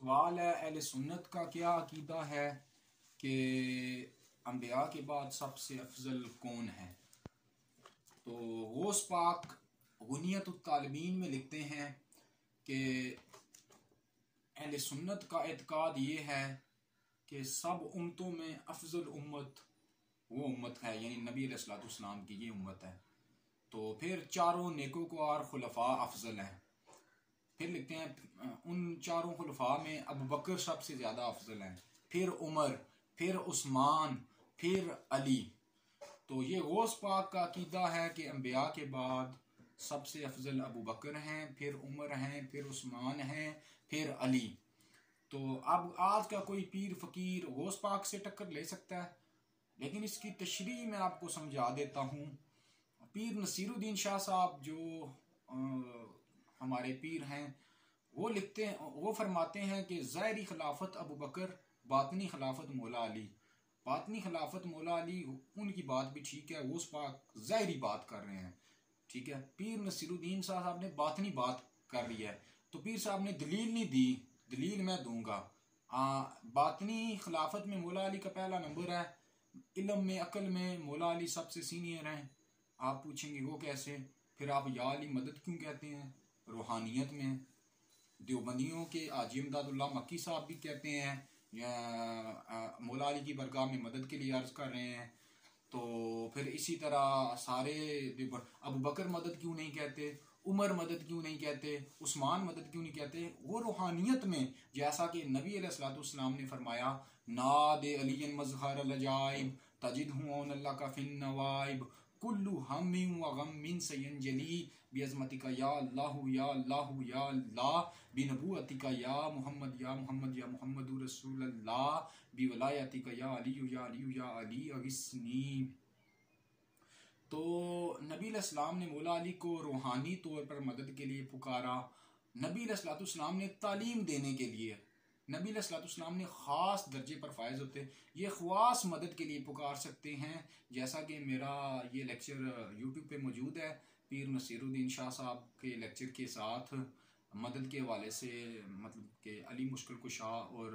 सवाल है, अहले सुन्नत का क्या अकीदा है कि अंबिया के बाद सबसे अफजल कौन है। तो गौस पाक गुनियत तालिबीन में लिखते हैं कि अहले सुन्नत का एतकाद ये है कि सब उम्मतों में अफजल उम्मत वो उम्मत है, यानी नबी अलैहिस्सलाम की ये उम्मत है। तो फिर चारों नेकोकार खुलफा अफजल हैं। फिर लिखते हैं उन चारों खुलफा में अबू बकर सबसे ज़्यादा अफजल हैं, फिर उमर, फिर उस्मान, फिर अली। तो ये गौस पाक का अकीदा है कि अंबिया के बाद सबसे अफजल अबू बकर हैं, फिर उमर हैं, फिर उस्मान हैं, फिर अली। तो अब आज का कोई पीर फकीर गौस पाक से टक्कर ले सकता है, लेकिन इसकी तशरीह मैं आपको समझा देता हूँ। पीर नसीरुद्दीन शाह साहब जो हमारे पीर हैं, वो लिखते हैं, वो फरमाते हैं कि ज़ाहिरी खिलाफत अबू बकर, बातनी खिलाफत मौला अली। बातनी खिलाफत मौला अली, उनकी बात भी ठीक है, वो उस पाक ज़ाहिरी बात कर रहे हैं, ठीक है। पीर नसीरुद्दीन साहब ने बातनी बात कर रही है, तो पीर साहब ने दलील नहीं दी, दलील मैं दूंगा। बातनी खिलाफत में मौला अली का पहला नंबर है, इल्म में अकल में मौला अली सबसे सीनियर हैं। आप पूछेंगे वो कैसे, फिर आप या अली मदद क्यों कहते हैं। रूहानियत में देवबंदियों के हाजी इमदादुल्लाह मक्की साहब भी कहते हैं, या मौला अली की बरगाह में मदद के लिए अर्ज कर रहे हैं। तो फिर इसी तरह सारे अबू बकर मदद क्यों नहीं कहते, उमर मदद क्यों नहीं कहते, उस्मान मदद क्यों नहीं कहते। वो रूहानियत में जैसा कि नबी अलैहिस्सलाम ने फरमाया, नाद अलियन मज़हर लजाइब तजिद हूँ अल्लाह का फिन नवाइब कुल्लु हम्मिन व गम्मिन सयंजली बिअज़मतिका या अल्लाह या अल्लाह या अल्लाह बिनबुअतिका या मोहम्मद या मोहम्मद या मोहम्मद रसूलुल्लाह बिवलायतिका या अली या अली अगिस्नी। तो नबी अलैहिस्सलाम ने मौला अली को रूहानी तौर पर मदद के लिए पुकारा। नबी अलैहिस्सलाम ने तालीम देने के लिए, नबी अलैहिस्सलाम ने ख़ास दर्जे पर फायज होते, ये ख़ास मदद के लिए पुकार सकते हैं। जैसा कि मेरा ये लेक्चर यूट्यूब पे मौजूद है, पीर नसीरुद्दीन शाह साहब के लेक्चर के साथ मदद के हवाले से, मतलब कि अली मुश्किल कुशा और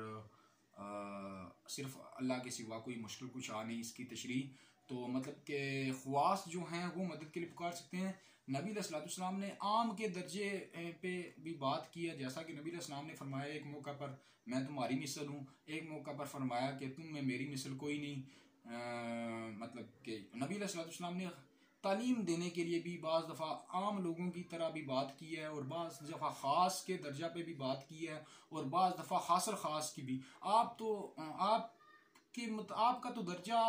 सिर्फ अल्लाह के सिवा कोई मुश्किल कुशा नहीं, इसकी तशरीह। तो मतलब कि ख़वास जो हैं वो मदद के लिए पुकार सकते हैं। नबी अलैहिस्सलाम ने आम के दर्जे पे भी बात की है, जैसा कि नबी अलैहिस्सलाम ने फरमाया एक मौका पर, मैं तुम्हारी मिसल हूँ। एक मौका पर फरमाया कि तुम में मेरी मिसल कोई नहीं। मतलब कि नबी अलैहिस्सलाम ने तालीम देने के लिए भी बाज़ दफ़ा आम लोगों की तरह भी बात की है, और बाज़ दफ़ा ख़ास के दर्जा पे भी बात की है, और बाज़ दफ़ा खासर ख़ास की भी। आपका तो दर्जा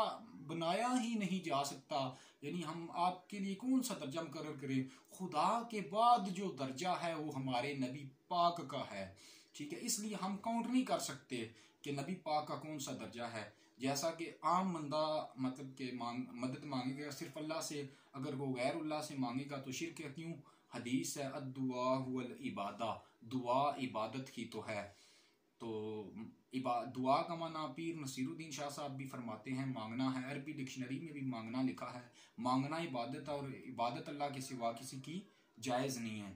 बनाया ही नहीं जा सकता, यानी हम आपके लिए कौन सा दर्जा मुकर्रर करें। खुदा के बाद जो दर्जा है वो हमारे नबी पाक का है, ठीक है। इसलिए हम काउंट नहीं कर सकते कि नबी पाक का कौन सा दर्जा है। जैसा कि आम बंदा मतलब कि मदद मांगेगा सिर्फ अल्लाह से, अगर वो गैरुल्लाह से मांगेगा तो शिरक है। क्यों? हदीस है, अद्दुआ हुवल इबादा, दुआ इबादत ही तो है। तो दुआ का माना पीर नसीरुद्दीन शाह साहब भी फरमाते हैं मांगना है, अरबी डिक्शनरी में भी मांगना लिखा है। मांगना इबादत है, और इबादत अल्लाह के सिवा किसी की जायज़ नहीं है।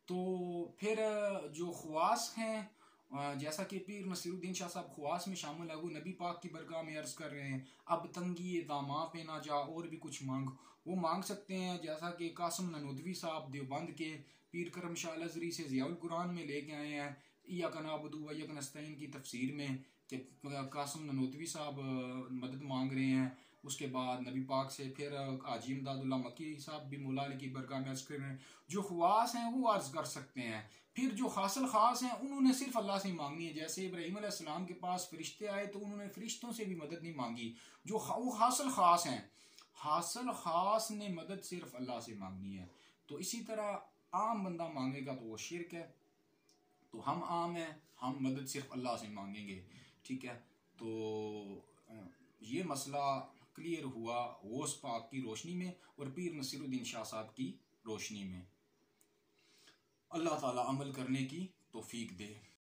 तो फिर जो ख्वास हैं, जैसा कि पीर नसीरुद्दीन शाह साहब ख्वास में शामिल है, वो नबी पाक की बरगाह में अर्ज़ कर रहे हैं, अब तंगी दामा पे ना जा और भी कुछ मांग, वो मांग सकते हैं। जैसा कि कासिम ननोदवी साहब देवबंद के पीर करम शाह अज़हरी से ज़ियाउल कुरान में लेके आए हैं, इय्याका नअबुदु व इय्याका नस्तईन की तफसीर में, कि कासिम ननोदवी साहब मदद मांग रहे हैं। उसके बाद नबी पाक से फिर हाजी इमदादुल्लाह मक्की साहब भी मौला अली की बरगाह में अर्ज़ कर रहे हैं। जो ख्वास हैं वो अर्ज़ कर सकते हैं। फिर जो हासिल ख़ास हैं उन्होंने सिर्फ अल्लाह से ही मांगनी है। जैसे इब्राहीम अलैहिस्सलाम के पास फरिश्ते आए तो उन्होंने फरिश्तों से भी मदद नहीं मांगी। जो वो हासिल ख़ास हैं, हासिल ख़ास ने मदद सिर्फ अल्लाह से मांगनी है। तो इसी तरह आम बंदा मांगेगा तो वो शिरक है। तो हम आम हैं, हम मदद सिर्फ अल्लाह से मांगेंगे, ठीक है। तो ये मसला क्लियर हुआ गौस पाक की रोशनी में और पीर नसीरुद्दीन शाह साहब की रोशनी में। अल्लाह ताला अमल करने की तौफीक दे।